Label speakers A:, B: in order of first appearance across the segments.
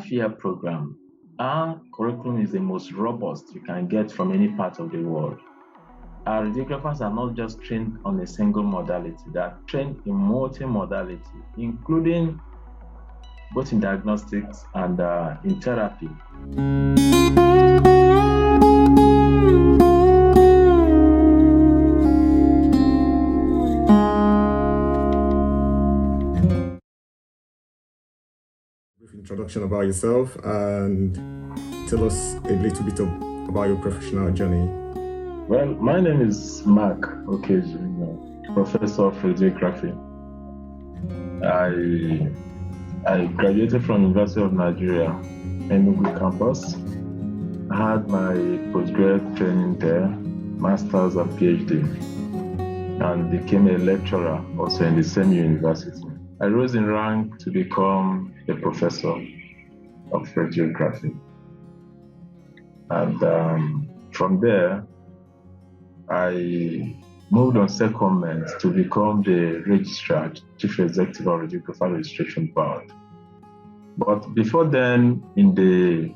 A: 5-year program. Our curriculum is the most robust you can get from any part of the world. Our radiographers are not just trained on a single modality, they are trained in multi-modality, including both in diagnostics and in therapy.
B: Brief introduction about yourself and tell us a little bit about your professional journey.
A: Well, my name is Mark Okeji, Professor of Radiography. I graduated from University of Nigeria, Enugu campus. I had my postgraduate training there, master's and PhD, and became a lecturer also in the same university. I rose in rank to become a professor of radiography. And from there, I moved on secondment to become the registrar, Chief Executive of Radiographer Registration Board. But before then, in the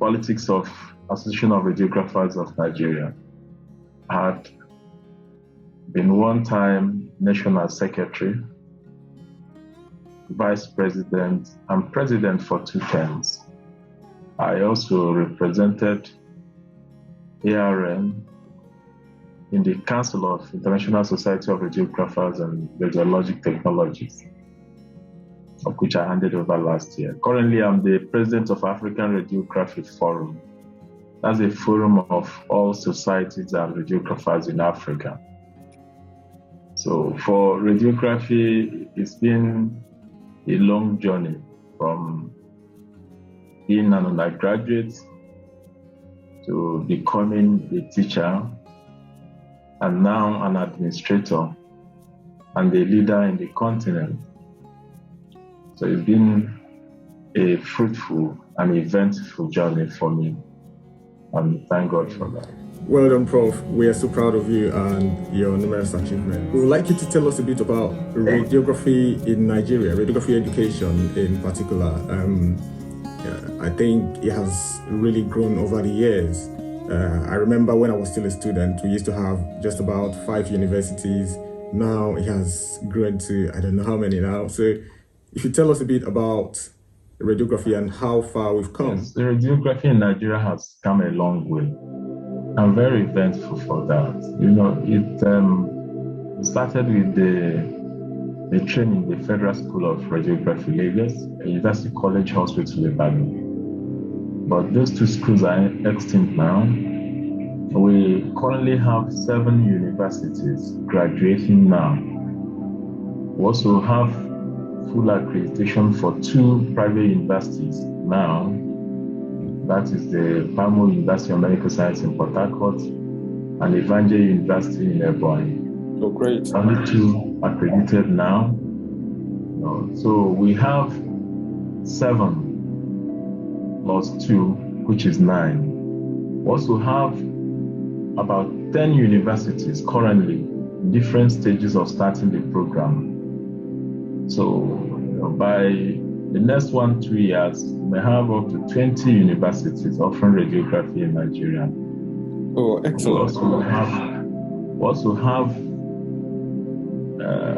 A: politics of Association of Radiographers of Nigeria, I had been one time National Secretary, Vice President, and President for 2 terms. I also represented ARN in the Council of International Society of Radiographers and Radiologic Technologies, of which I handed over last year. Currently, I'm the President of African Radiography Forum. That's a forum of all societies and radiographers in Africa. So for radiography, it's been a long journey from being an undergraduate to becoming a teacher, and now an administrator and a leader in the continent. So it's been a fruitful and eventful journey for me, and thank God for that.
B: Well done, Prof. We are so proud of you and your numerous achievements. We would like you to tell us a bit about radiography in Nigeria, radiography education in particular. I think it has really grown over the years. I remember when I was still a student, we used to have just about 5 universities. Now it has grown to, I don't know how many now. So if you tell us a bit about radiography and how far we've come.
A: Yes, the radiography in Nigeria has come a long way. I'm very thankful for that. It started with the training in the Federal School of Radiography, Lagos, University College Hospital, Ibadan. But those 2 schools are extinct now. We currently have 7 universities graduating now. We also have full accreditation for 2 private universities now. That is the Pamo University of Medical Science in Port Harcourt and Evangel University in Ebonyi.
B: Oh, great.
A: Only 2 accredited now. So we have 7 plus 2, which is 9. We also have about 10 universities currently in different stages of starting the program. So by the next 1-2 years, we may have up to 20 universities offering radiography in Nigeria.
B: Oh, excellent.
A: We also have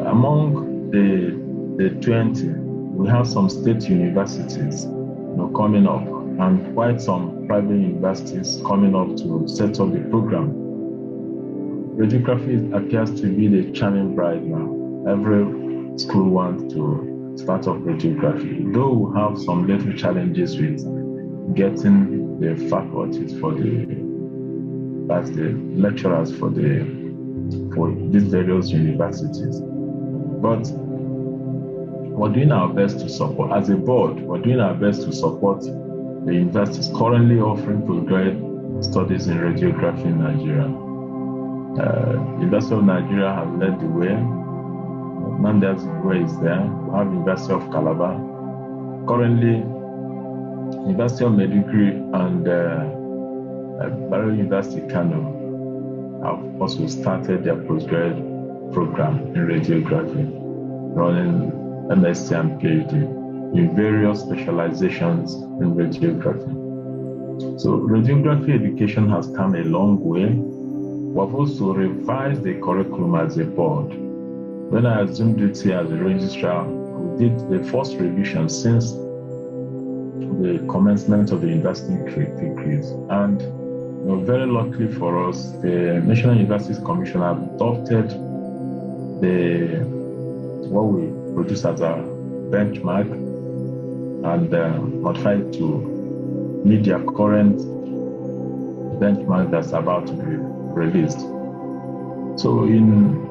A: among the 20, we have some state universities coming up, and quite some private universities coming up to set up the program. Radiography appears to be the charming bride now. Every school wants to start off radiography, though we have some little challenges with getting the faculties for the lecturers for these various universities. But we're doing our best to support, as a board, we're doing our best to support the universities currently offering postgraduate studies in radiography in Nigeria. University of Nigeria has led the way. Nandez is there. We have University of Calabar. Currently, University of Maiduguri and Federal University Kano have also started their postgraduate program in radiography, running MSc and PhD. in various specializations in radiography. So radiography education has come a long way. We've also revised the curriculum as a board. When I assumed duty as a registrar, we did the first revision since the commencement of the university degrees. And very luckily for us, the National Universities Commission adopted what we produce as a benchmark and modified to meet their current benchmark that's about to be released. So in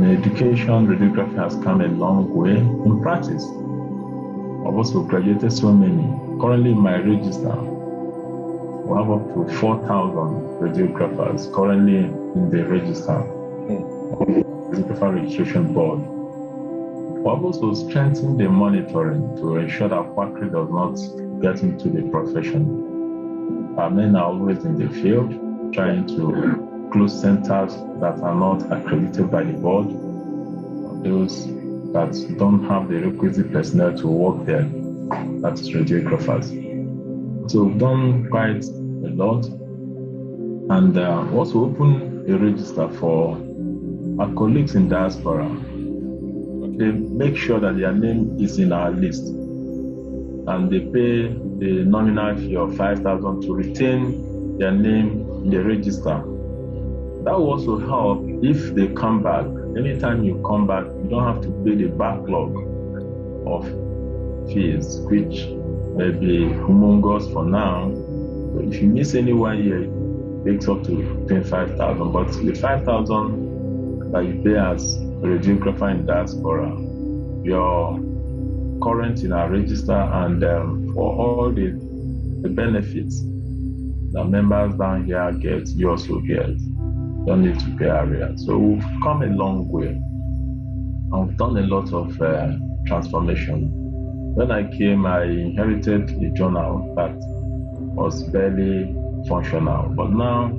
A: education, radiography has come a long way. In practice, I've also graduated so many. Currently in my register, we have up to 4,000 radiographers currently in the register of the Radiographer Registration Board. We have also strengthened the monitoring to ensure that quackery does not get into the profession. Our men are always in the field trying to close centers that are not accredited by the board, those that don't have the requisite personnel to work there, that's radiographers. So we've done quite a lot, and also opened a register for our colleagues in diaspora. They make sure that their name is in our list, and they pay the nominal fee of 5,000 to retain their name in the register. That will also help if they come back. Anytime you come back, you don't have to pay the backlog of fees, which may be humongous for now. So if you miss any 1 year, it takes up to 25,000. But the 5,000 that you pay as a radiographer in diaspora, you're current in our register, and for all the benefits that members down here get, you also get. Don't need to pay area. So we've come a long way, and we've done a lot of transformation. When I came, I inherited a journal that was barely functional, but now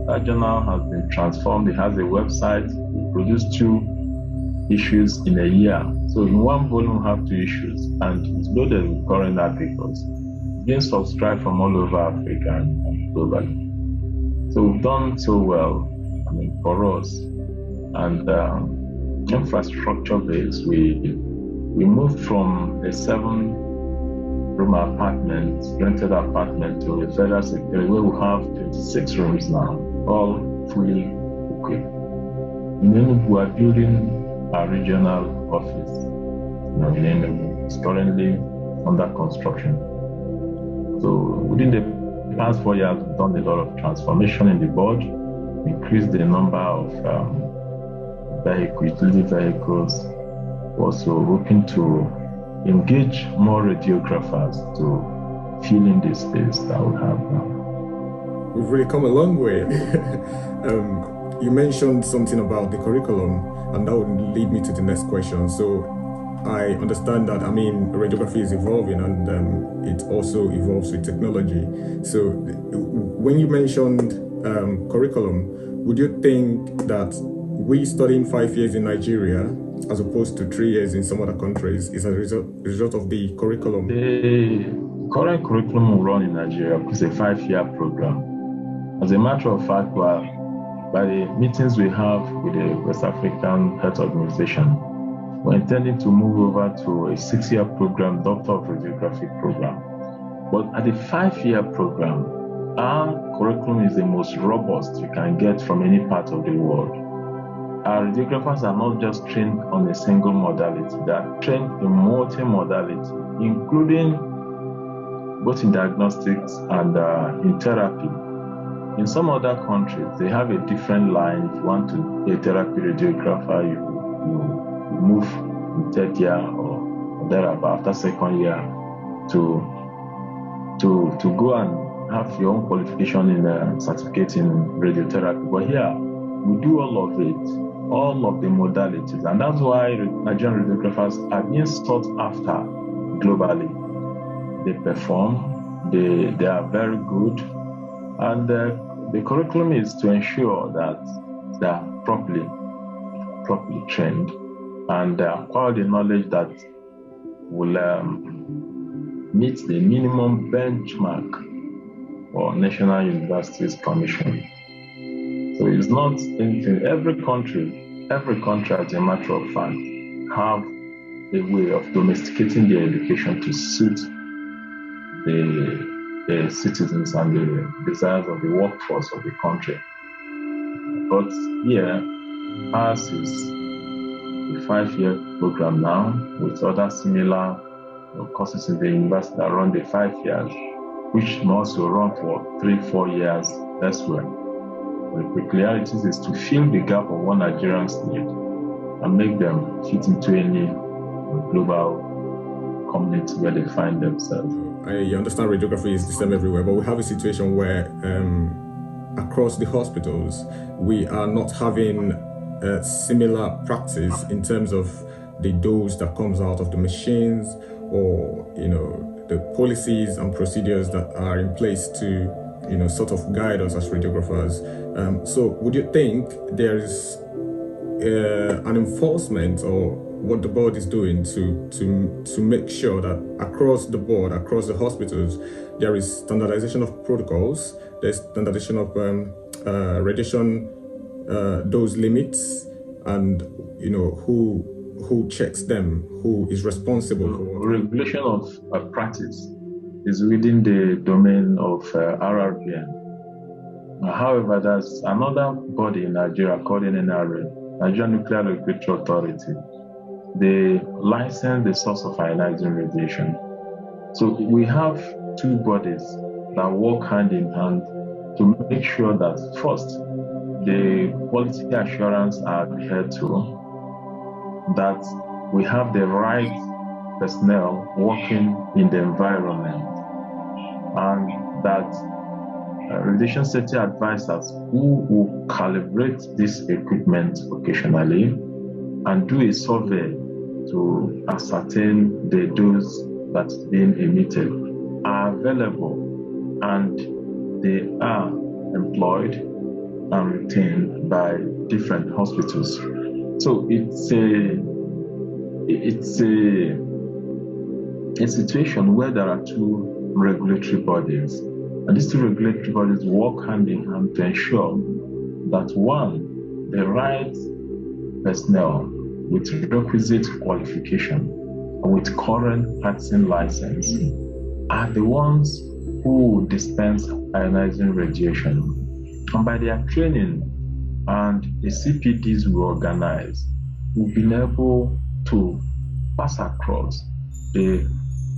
A: that journal has been transformed. It has a website. We produce 2 issues in a year. So in one volume, we have 2 issues, and it's loaded with current articles. It's being subscribed from all over Africa and globally. So we've done so well. For us, and infrastructure base, we moved from a 7-room apartment, rented apartment, to a federal secretary where we have 26 rooms now, all fully equipped. And then we are building our regional office. It's currently under construction. So within the past 4 years, we've done a lot of transformation in the board. Increase the number of utility vehicles, also hoping to engage more radiographers to fill in the space that we have now.
B: We've really come a long way. You mentioned something about the curriculum, and that would lead me to the next question. So I understand that, radiography is evolving, and it also evolves with technology. So when you mentioned curriculum, would you think that we studying 5 years in Nigeria as opposed to 3 years in some other countries is a result of the curriculum?
A: The current curriculum we run in Nigeria is a 5-year program. As a matter of fact, by the meetings we have with the West African Health Organization, we're intending to move over to a 6-year program, Doctor of Radiography program. But at the 5-year program, our curriculum is the most robust you can get from any part of the world. Our radiographers are not just trained on a single modality, they are trained in multi-modality, including both in diagnostics and in therapy. In some other countries, they have a different line. If you want to be a therapy radiographer, you move in 3rd year or thereabout, after 2nd year, to go and have your own qualification in certificate in radiotherapy. But here, we do all of it, all of the modalities, and that's why Nigerian radiographers are being sought after globally. They perform, they are very good, and the curriculum is to ensure that they are properly trained and acquire the knowledge that will meet the minimum benchmark for National Universities Commission. So it's not anything. Every country, as a matter of fact, have a way of domesticating their education to suit the citizens and the desires of the workforce of the country. But here, ours is a 5-year program now with other similar courses in the university that run the 5 years, which may also run for 3-4 years elsewhere. The peculiarities is to fill the gap of what Nigerians need and make them fit into any global community where they find themselves.
B: I understand radiography is the same everywhere, but we have a situation where across the hospitals, we are not having a similar practice in terms of the dose that comes out of the machines, or the policies and procedures that are in place to sort of guide us as radiographers. So would you think there is an enforcement, or what the board is doing to make sure that across the board, across the hospitals, there is standardization of protocols, there's standardization of radiation dose limits, and who checks them, who is responsible for
A: regulation of practice is within the domain of RRBN. However, there's another body in Nigeria called NNRA, Nigerian Nuclear Regulatory Authority. They license the source of ionizing radiation. So we have two bodies that work hand in hand to make sure that first, the quality assurance are adhered to, that we have the right personnel working in the environment, and that radiation safety advisors who will calibrate this equipment occasionally and do a survey to ascertain the dose that's being emitted are available, and they are employed and retained by different hospitals. So it's a situation where there are two regulatory bodies, and these two regulatory bodies work hand in hand to ensure that one, the right personnel with requisite qualification and with current practicing license are the ones who dispense ionizing radiation. And by their training and the CPDs we organize, we've been able to pass across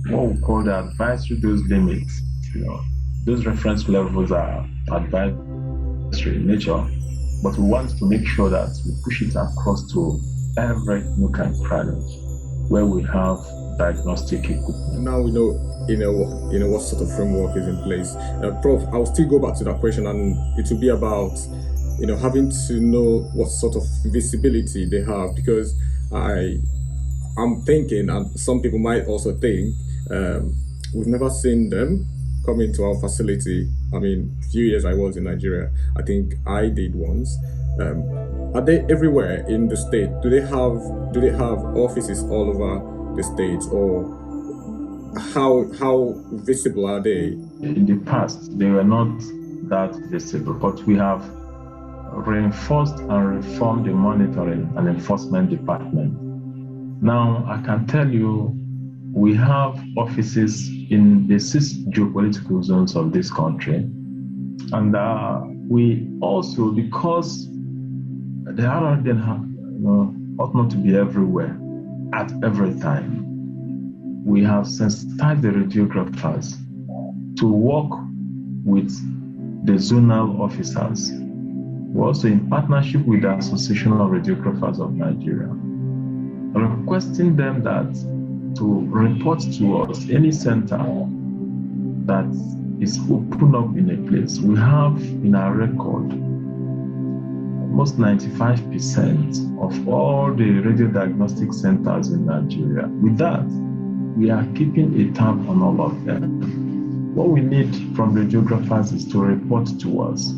A: what we call the advisory dose limits. Those reference levels are advisory in nature, but we want to make sure that we push it across to every nook and cranny where we have diagnostic equipment.
B: Now we know what sort of framework is in place. Prof, I'll still go back to that question, and it will be about having to know what sort of visibility they have, because I'm thinking, and some people might also think, we've never seen them come into our facility. I mean, a few years I was in Nigeria, I think I did once. Are they everywhere in the state? Do they have offices all over the state, or how visible are they?
A: In the past, they were not that visible, but we have reinforced and reformed the monitoring and enforcement department. Now, I can tell you, we have offices in the 6 geopolitical zones of this country. And we also, because the RRDN ought not to be everywhere at every time, we have sensitized the radiographers to work with the zonal officers. We're also in partnership with the Association of Radiographers of Nigeria, requesting them that to report to us any center that is open up in a place. We have in our record almost 95% of all the radiodiagnostic centers in Nigeria. With that, we are keeping a tab on all of them. What we need from radiographers is to report to us.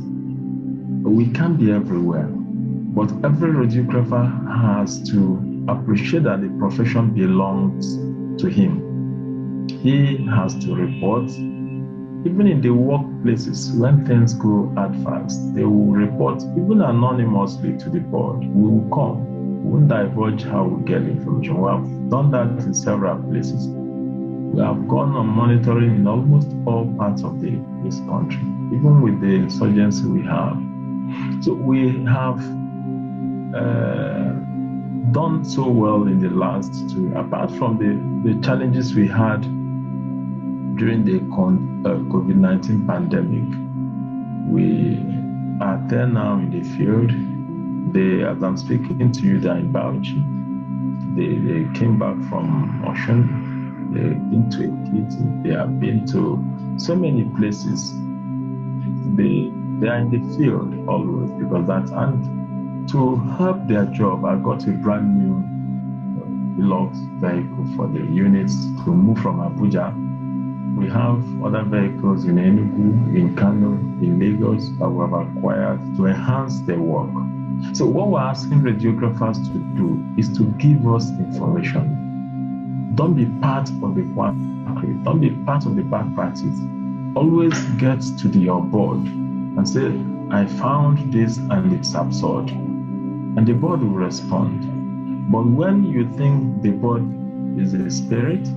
A: We can't be everywhere, but every radiographer has to appreciate that the profession belongs to him. He has to report. Even in the workplaces, when things go advanced, they will report, even anonymously, to the board. We will come. We won't divulge how we get information. We have done that in several places. We have gone on monitoring in almost all parts of this country, even with the insurgency we have. So we have done so well in the last two, apart from the challenges we had during the COVID-19 pandemic. We are there now in the field. As I'm speaking to you, they're in Bauchi. They came back from Ocean. They've been to Okeji. They have been to so many places. They are in the field always because that's, and to help their job, I got a brand new deluxe vehicle for the units to move from Abuja. We have other vehicles in Enugu, in Kano, in Lagos that we have acquired to enhance their work. So what we're asking radiographers to do is to give us information. Don't be part of the quackery. Don't be part of the bad practice. Always get to your board and say, I found this and it's absurd. And the board will respond. But when you think the board is a spirit,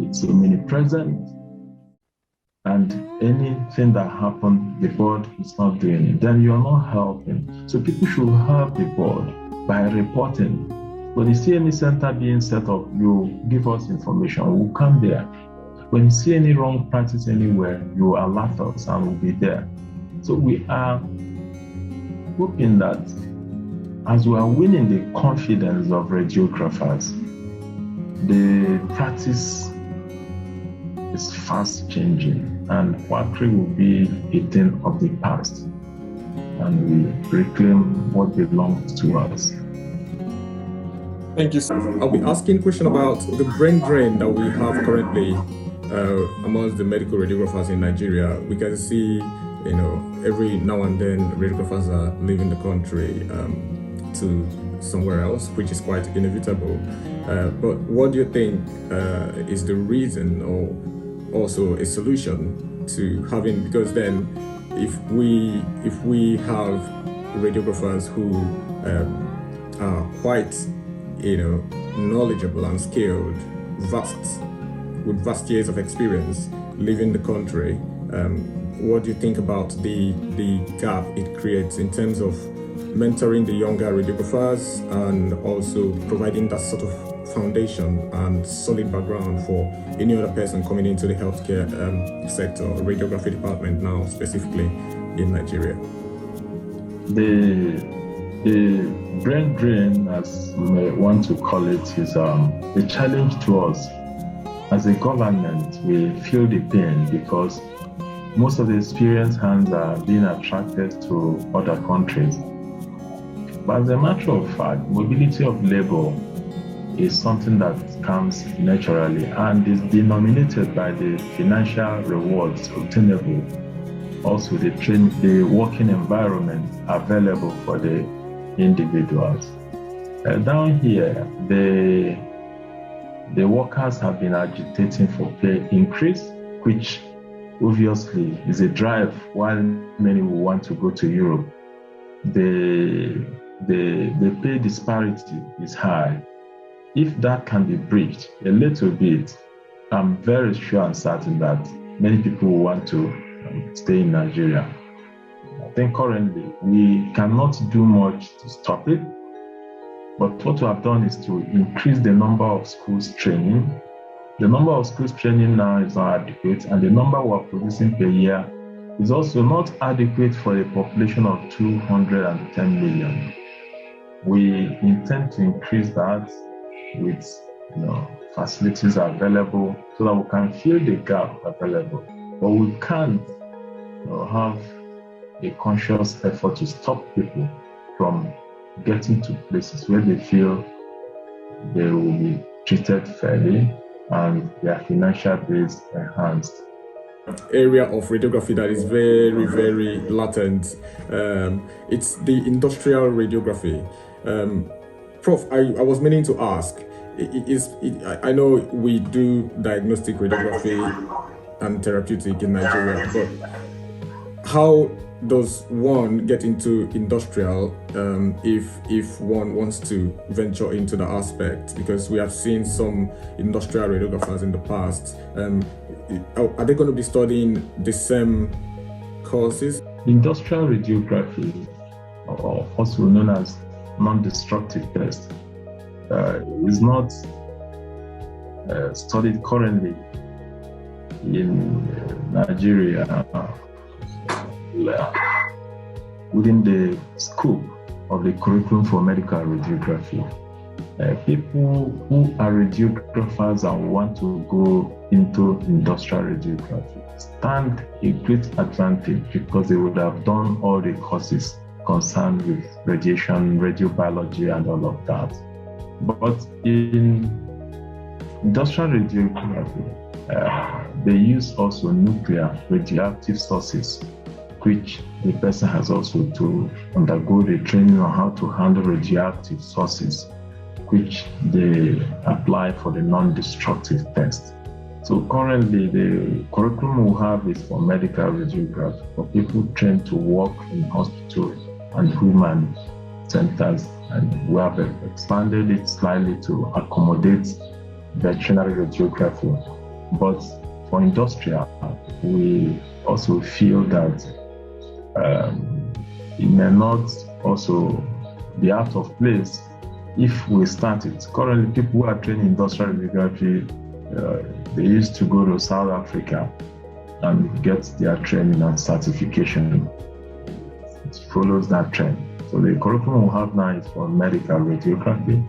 A: it's omnipresent, and anything that happened, the board is not doing it, then you're not helping. So people should help the board by reporting. When you see any center being set up, you give us information, we'll come there. When you see any wrong practice anywhere, you alert us and we'll be there. So we are hoping that as we are winning the confidence of radiographers, the practice is fast changing, and quackery will be a thing of the past, and we reclaim what belongs to us.
B: Thank you, sir. I'll be asking a question about the brain drain that we have currently amongst the medical radiographers in Nigeria. We can see, every now and then radiographers are leaving the country to somewhere else, which is quite inevitable. But what do you think is the reason, or also a solution to having, because then if we have radiographers who are quite knowledgeable and skilled, with vast years of experience leaving the country, what do you think about the gap it creates in terms of mentoring the younger radiographers and also providing that sort of foundation and solid background for any other person coming into the healthcare sector, radiography department now, specifically in Nigeria?
A: The brain drain, as we may want to call it, is a challenge to us. As a government, we feel the pain because most of the experienced hands are being attracted to other countries. But as a matter of fact, mobility of labor is something that comes naturally and is denominated by the financial rewards obtainable. Also, the working environment available for the individuals. Down here, the workers have been agitating for pay increase, which obviously is a drive while many will want to go to Europe. The pay disparity is high. If that can be bridged a little bit, I'm very sure and certain that many people will want to stay in Nigeria. I think currently we cannot do much to stop it, but what we have done is to increase the number of schools training. The number of schools training now is not adequate, and the number we are producing per year is also not adequate for a population of 210 million. We intend to increase that with facilities available so that we can fill the gap available. But we can't have a conscious effort to stop people from getting to places where they feel they will be treated fairly and their financial base enhanced.
B: Area of radiography that is very, very latent. It's the industrial radiography. Prof, I was meaning to ask, I know we do diagnostic radiography and therapeutic in Nigeria, but how does one get into industrial if one wants to venture into the aspect? Because we have seen some industrial radiographers in the past. Are they going to be studying the same courses?
A: Industrial radiography, or also known as non-destructive test, is not studied currently in Nigeria within the scope of the curriculum for medical radiography. People who are radiographers and want to go into industrial radiography stand a great advantage because they would have done all the courses concerned with radiation, radiobiology, and all of that. But in industrial radiography, they use also nuclear radioactive sources, which the person has also to undergo the training on how to handle radioactive sources, which they apply for the non-destructive test. So currently, the curriculum we have is for medical radiography, for people trained to work in hospitals and human centers, and we have expanded it slightly to accommodate veterinary radiography. But for industrial, we also feel that it may not also be out of place if we start it. Currently, people who are trained in industrial radiography, they used to go to South Africa and get their training and certification. It follows that trend. So the curriculum we have now is for medical radiography,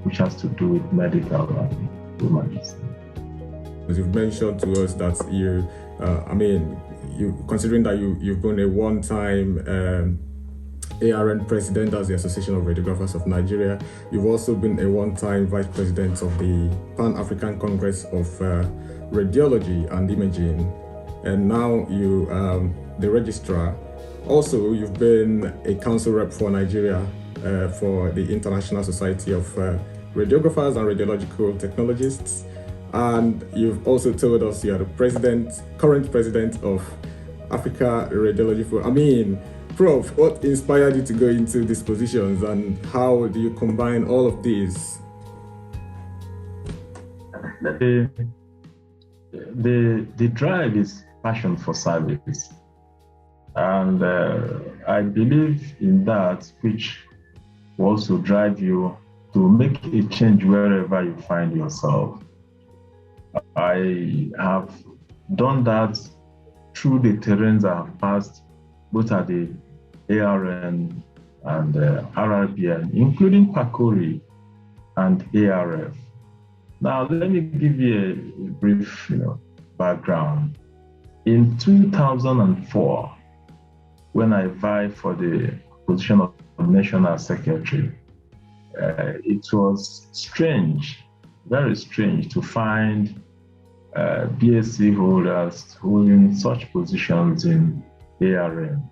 A: which has to do with medical and human medicine.
B: As you've mentioned to us that you considering that you've been a one-time ARN president as the Association of Radiographers of Nigeria, you've also been a one-time vice president of the Pan-African Congress of Radiology and Imaging, and now you the registrar. Also, you've been a council rep for Nigeria for the International Society of Radiographers and Radiological Technologists. And you've also told us you are the current president of Africa Radiology Forum. Prof, what inspired you to go into these positions, and how do you combine all of these?
A: The drive is passion for service. And I believe in that, which will also drive you to make a change wherever you find yourself. I have done that through the terrains I have passed, both at the ARN and RRBN, including PACORI and ARF. Now, let me give you a brief background. In 2004, when I vied for the position of National Secretary, it was strange, very strange, to find BSc holders holding such positions in ARN.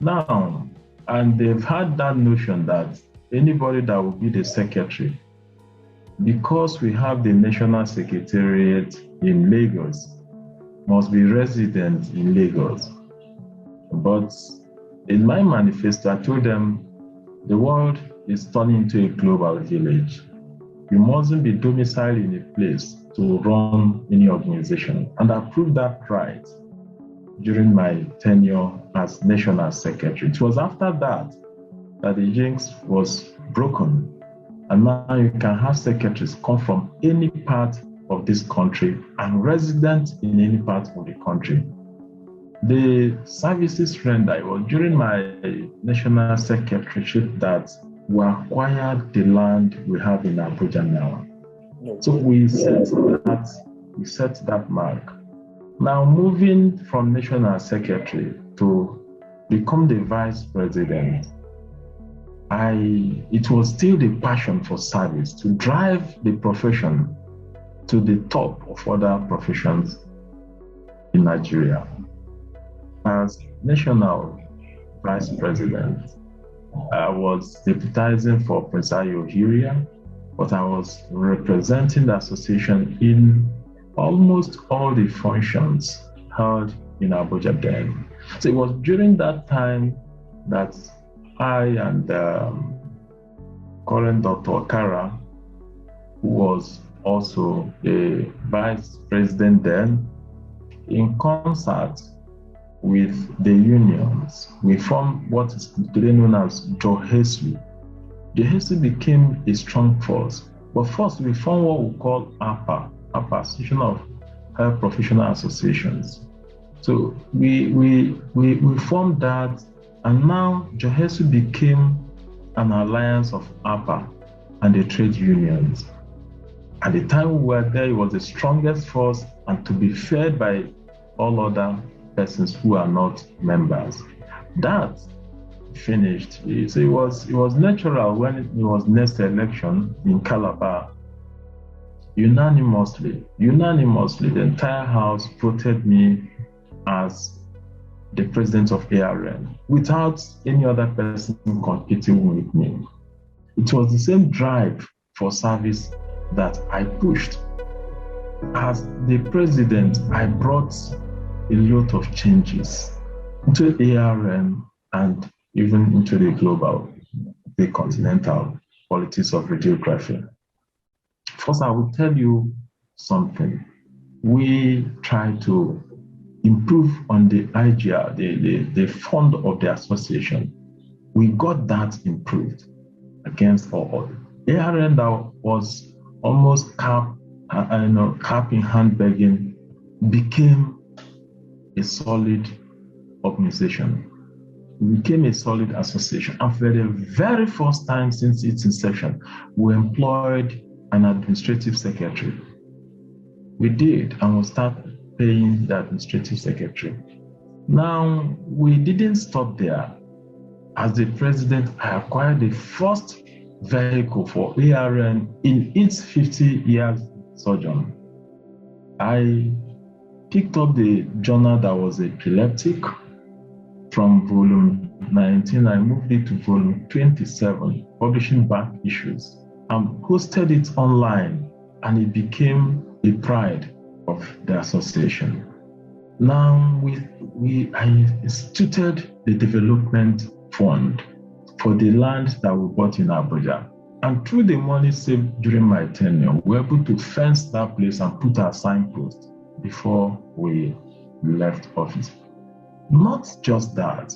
A: Now, and they've had that notion that anybody that will be the secretary, because we have the National Secretariat in Lagos, must be resident in Lagos. But in my manifesto, I told them the world is turning into a global village. You mustn't be domiciled in a place to run any organization. And I proved that right during my tenure as National Secretary. It was after that the jinx was broken. And now you can have secretaries come from any part of this country and resident in any part of the country. The services rendered was during my national secretaryship that we acquired the land we have in Abuja now. So we set that mark. Now, moving from national secretary to become the vice president, it was still the passion for service to drive the profession to the top of other professions in Nigeria. As national vice president, I was deputizing for Prince Ayo Hiria, but I was representing the association in almost all the functions held in Abuja then. So it was during that time that I and current Dr. Okara, who was also the vice president then, in concert with the unions, we formed what is today known as JOHESU. JOHESU became a strong force, but first we formed what we call APA, Association of Health Professional Associations. So we formed that, and now JOHESU became an alliance of APA and the trade unions. At the time we were there, it was the strongest force and to be fed by all other persons who are not members. That finished. So it was natural when it was next election in Calabar. Unanimously, the entire house voted me as the president of ARN without any other person competing with me. It was the same drive for service that I pushed. As the president, I brought a lot of changes into ARN and even into the continental politics of radiography. First, I will tell you something. We try to improve on the IGR, the fund of the association. We got that improved against all. ARN that was almost cap in hand begging became a solid organization. It became a solid association. And for the very first time since its inception, we employed an administrative secretary. We did, and we started paying the administrative secretary. Now, we didn't stop there. As the president, I acquired the first vehicle for ARN in its 50 years sojourn. I picked up the journal that was epileptic from volume 19. I moved it to volume 27, publishing back issues, and hosted it online, and it became a pride of the association. Now I instituted the development fund for the land that we bought in Abuja. And through the money saved during my tenure, we were able to fence that place and put our signpost before we left office. Not just that,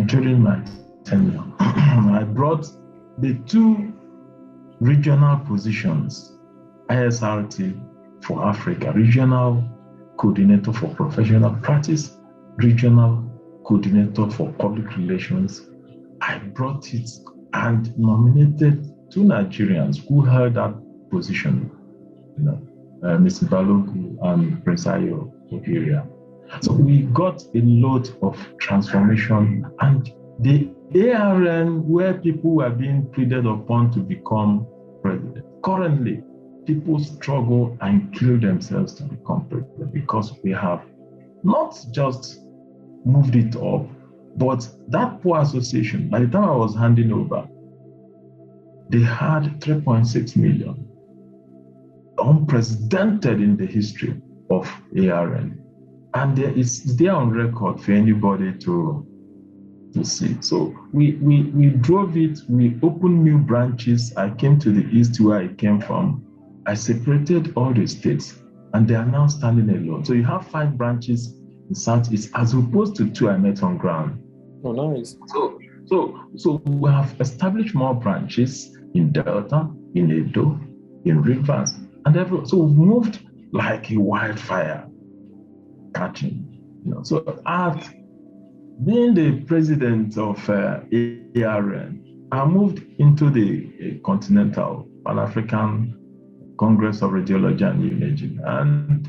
A: during my tenure, I brought the 2 regional positions, ISRT for Africa, Regional Coordinator for Professional Practice, Regional Coordinator for Public Relations. I brought it and nominated 2 Nigerians who held that position, Mr. Balogu and Prince Ayo Okeji. So we got a lot of transformation, and the ARN where people were being pleaded upon to become president. Currently, people struggle and kill themselves to become president because we have not just moved it up, but that poor association, by the time I was handing over, they had 3.6 million, unprecedented in the history of ARN. And it's there on record for anybody to see. So we drove it, we opened new branches. I came to the east where I came from. I separated all the states, and they are now standing alone. So you have 5 branches in Southeast, as opposed to 2 I met on ground.
B: Oh, nice.
A: So we have established more branches in Delta, in Edo, in Rivers, and everywhere. So we've moved like a wildfire catching. So at being the president of ARN, I moved into the Continental Pan-African Congress of Radiology and Imaging, and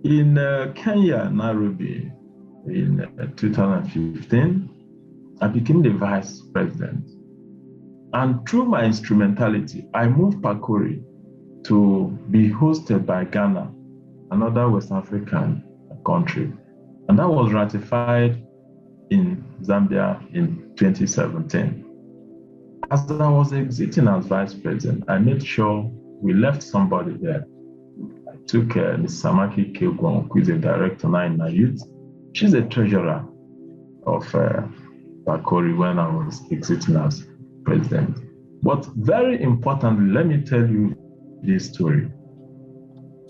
A: in Kenya, Nairobi, in 2015, I became the vice president. And through my instrumentality, I moved Pakori to be hosted by Ghana, another West African country. And that was ratified in Zambia in 2017. As I was exiting as vice president, I made sure we left somebody there. I took Ms. Samaki Kegwon, who is a director now in my youth. She's a treasurer of Bakori when I was exiting as president. But very importantly, let me tell you this story.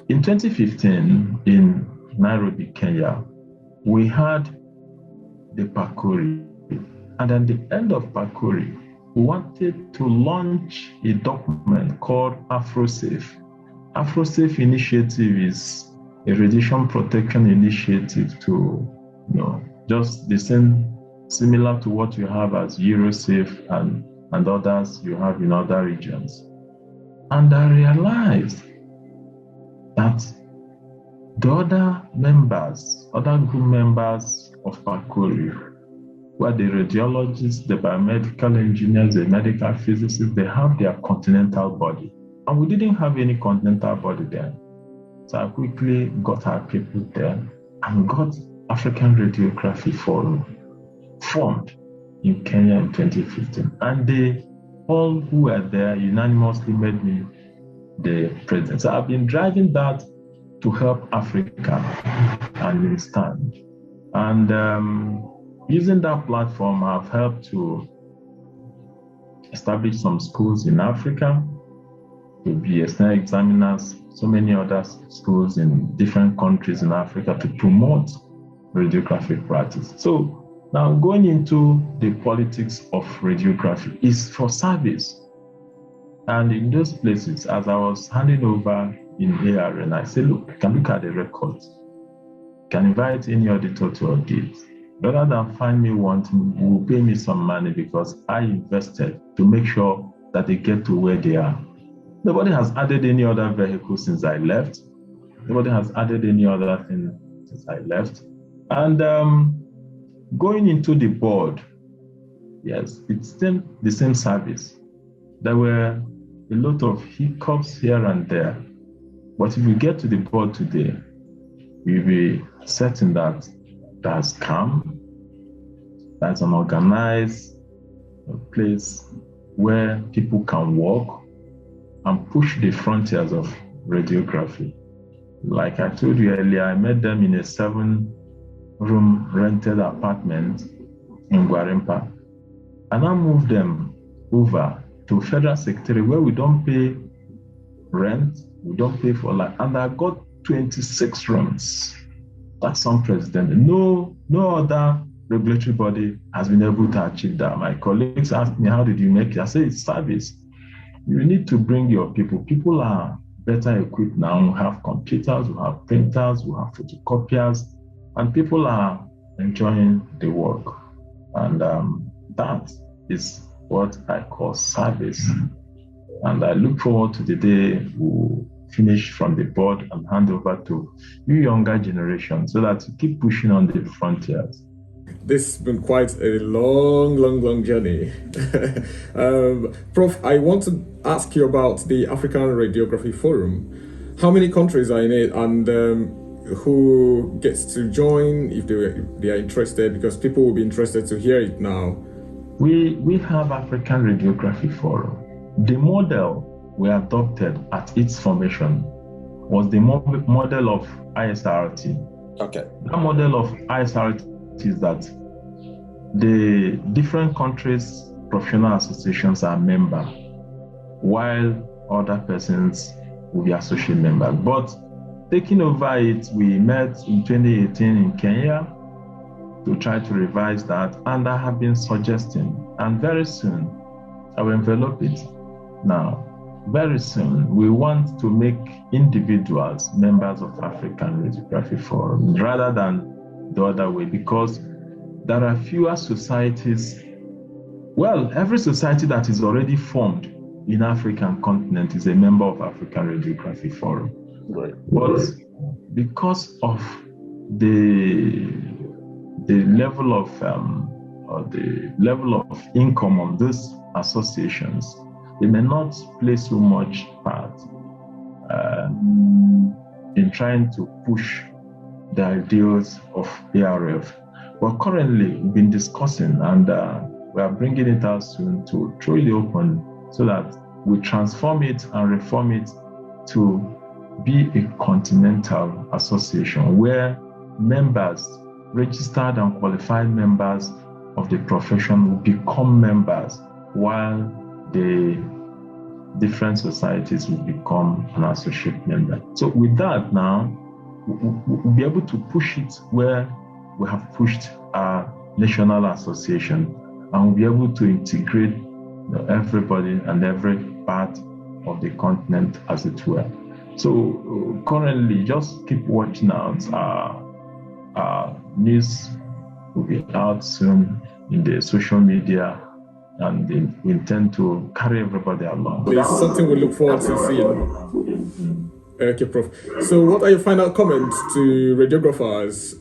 A: In 2015, in Nairobi, Kenya, we had the Pakori. And at the end of Pakori, we wanted to launch a document called AfroSafe. AfroSafe initiative is a radiation protection initiative to, just the same, similar to what you have as Eurosafe and others you have in other regions. And I realized that the other group members of Pakori were the radiologists, the biomedical engineers, the medical physicists, they have their continental body. And we didn't have any continental body then. So I quickly got our people there and got African Radiography Forum formed in Kenya in 2015. And they all who were there unanimously made me the president. So I've been driving that to help Africa understand. And using that platform, I've helped to establish some schools in Africa, to BSc examiners, so many other schools in different countries in Africa to promote radiographic practice. So now going into the politics of radiography is for service. And in those places, as I was handing over in ARN, I said, look, you can look at the records. You can invite any auditor to audit. Rather than find me wanting, you will pay me some money because I invested to make sure that they get to where they are. Nobody has added any other vehicle since I left. Nobody has added any other thing since I left. And going into the board, yes, it's still the same service. There were a lot of hiccups here and there. But if you get to the board today, you'll be certain that that's calm, that's an organized place where people can walk and push the frontiers of radiography. Like I told you earlier, I met them in a 7-room rented apartment in Gwarimpa. And I moved them over to Federal Secretary where we don't pay rent, we don't pay for life. And I got 26 rooms. That's unprecedented. No other regulatory body has been able to achieve that. My colleagues asked me, how did you make it? I say, it's service. You need to bring your people. People are better equipped now. We have computers, we have printers, we have photocopiers, and people are enjoying the work. And that is what I call service. And I look forward to the day we finish from the board and hand over to you younger generation so that you keep pushing on the frontiers.
B: This has been quite a long journey. Prof, I want to ask you about the African Radiography Forum. How many countries are in it, and who gets to join if they are interested? Because people will be interested to hear it now.
A: We have African Radiography Forum. The model we adopted at its formation was the model of ISRT.
B: Okay.
A: That model of ISRT is that the different countries' professional associations are members, while other persons will be associate members. But taking over it, we met in 2018 in Kenya to try to revise that, and I have been suggesting, and very soon I will envelop it. Now, very soon we want to make individuals members of African Radiography Forum rather than the other way, because there are fewer societies. Well, every society that is already formed in African continent is a member of African Radiography Forum.
B: Right.
A: But because of the level of income of these associations, they may not play so much part in trying to push the ideals of ARF. But currently, we've been discussing and we are bringing it out soon to throw it open so that we transform it and reform it to be a continental association where members, registered and qualified members of the profession, will become members, while the different societies will become an associate member. So with that now, we'll be able to push it where we have pushed our national association, and we'll be able to integrate everybody and every part of the continent, as it were. So currently, just keep watching out. Our news will be out soon in the social media, and we intend to carry everybody along.
B: It's something we look forward to seeing. Okay, Prof. So what are your final comments to radiographers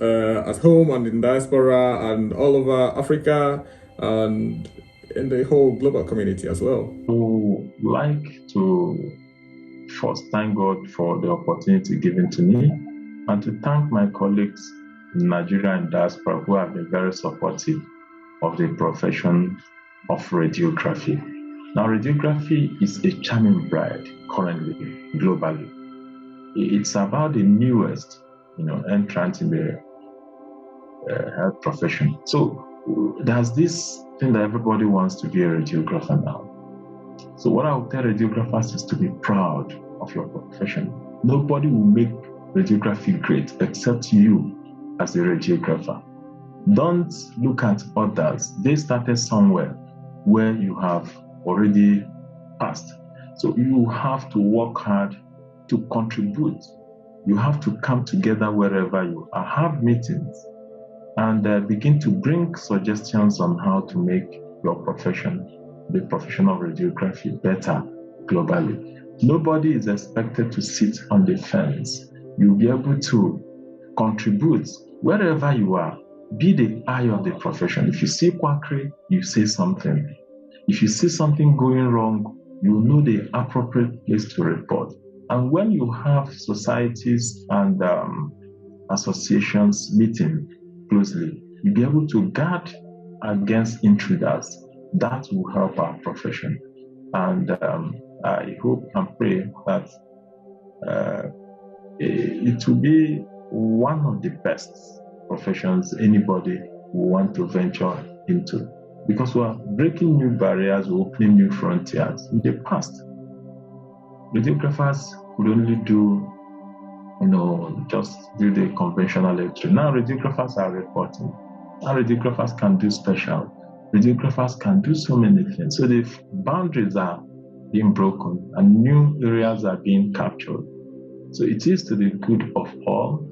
B: at home and in diaspora and all over Africa and in the whole global community as well?
A: I would like to first thank God for the opportunity given to me, and to thank my colleagues in Nigeria and diaspora who have been very supportive of the profession of radiography. Now, radiography is a charming bride currently, globally. It's about the newest, entrant in the health profession. So there's this thing that everybody wants to be a radiographer now. So what I would tell radiographers is to be proud of your profession. Nobody will make radiography great except you as a radiographer. Don't look at others. They started somewhere where you have already passed. So you have to work hard to contribute. You have to come together wherever you are, have meetings, and begin to bring suggestions on how to make your profession, the profession of radiography, better globally. Nobody is expected to sit on the fence. You'll be able to contribute wherever you are. Be the eye of the profession. If you see quackery, you say something. If you see something going wrong, you know the appropriate place to report. And when you have societies and associations meeting closely, you'll be able to guard against intruders. That will help our profession. And I hope and pray that it will be one of the best professions anybody will want to venture into, because we are breaking new barriers, we're opening new frontiers. In the past, radiographers could only do, just do the conventional X-ray. Now radiographers are reporting. Now radiographers can do special. Radiographers can do so many things. So the boundaries are being broken and new areas are being captured. So it is to the good of all,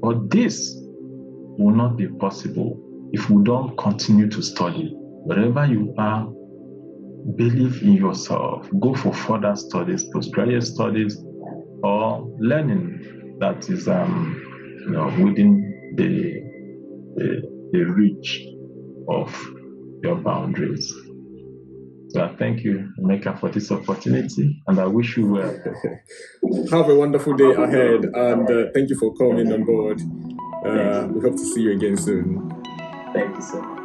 A: but this will not be possible if we don't continue to study. Wherever you are, believe in yourself. Go for further studies, postgraduate studies, or learning that is, within the reach of your boundaries. So I thank you, Emeka, for this opportunity, and I wish you well.
B: Have a wonderful day ahead, and thank you for coming on board. We hope to see you again soon.
A: Thank you so much.